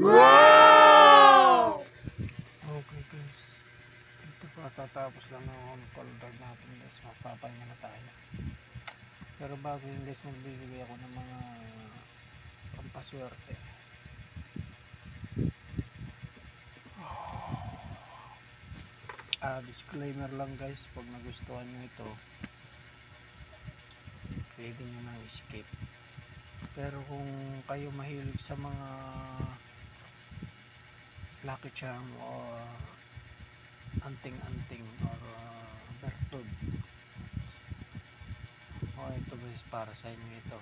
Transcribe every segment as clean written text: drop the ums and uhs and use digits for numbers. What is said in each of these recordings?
Wow! Okay guys, ito pa tatapos lang ng on-call dog natin guys, magpapahinga na tayo. Pero bago yun guys, magbibigay ako ng mga pampaswerte. Disclaimer lang guys, pag nagustuhan nyo ito, pwede nyo nang skip. Pero kung kayo mahilig sa mga lucky charm o anting-anting or bertud, ito guys, para sa inyo ito.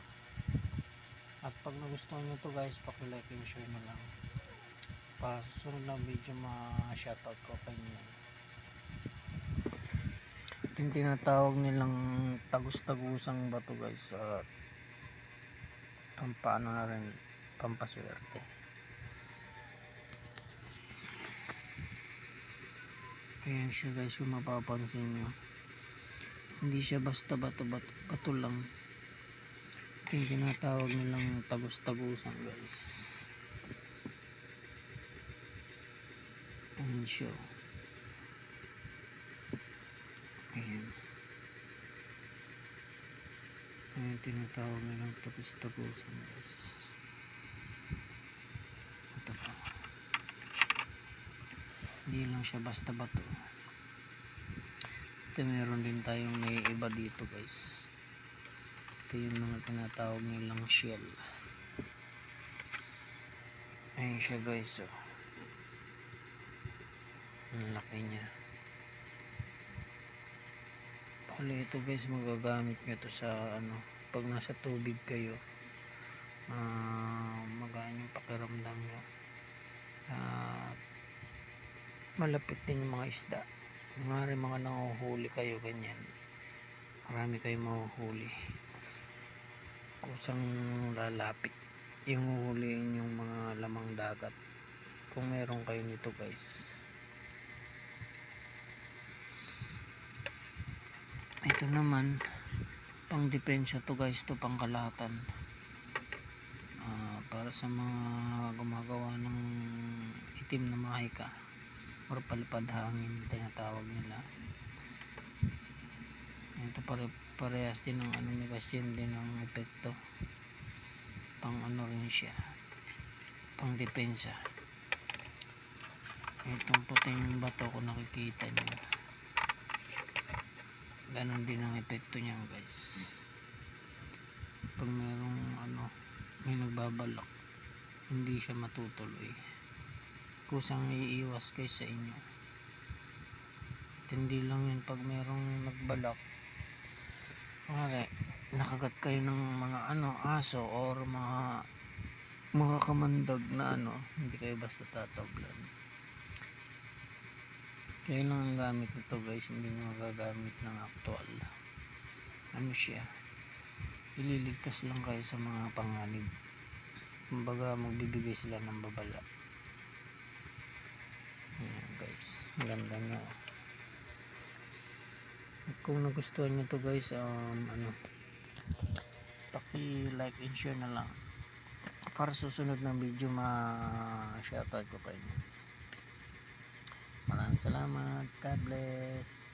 At pag nagustuhan nyo ito guys, paki-like and share na lang para sa susunod na video ma-shoutout ko kayo nyo. Ito yung tinatawag nilang tagus-tagusang bato guys, at pampaano na rin, pampaswerte. Ayan siya guys, kung mapapansin nyo, hindi siya basta bato lang. Ito yung tinatawag nilang tagus-tagusan guys. Ayan siya. Ayan. Ayan yung tinatawag nilang tagus-tagusan guys. Ito pa. Hindi lang siya basta bato. Ito meron din tayong naiiba dito guys. Ito yung mga tinatawag nilang shell. Ayan siya guys, oh. Ang laki niya. Bali ito guys, magagamit nyo to sa pag nasa tubig kayo, magaan yung pakiramdam nyo. Malapit din yung mga isda. Mga nanguhuli kayo ganyan, marami kayong mahuhuli, kusang lalapit yung huhuliin yung mga lamang dagat kung meron kayo nito guys. Ito naman pang depensa to guys, to pang kalahatan, para sa mga gumagawa ng itim na mahika or palipad hangin tinatawag nila. Ito parehas din ng guys, yun din ang epekto, pang rin siya, pang depensa. Itong puting bato kung nakikita nyo, ganon din ang epekto niya guys. Pag merong may nagbabalak, hindi siya matutuloy, kusang iiwas guys sa inyo. At hindi lang yun, pag merong nagbalak, nakagat kayo ng mga aso or mga kamandag na hindi kayo basta tatablan. Kaya lang ang gamit nito guys, hindi nyo magagamit ng actual. Siya, ililigtas lang kayo sa mga panganib, kumbaga magbibigay sila ng babala. Ayan guys, maganda nyo. At kung nagustuhan nyo to guys, paki-like and share na lang para susunod na video ma-shoutout ko kayo. Maraming salamat. God bless.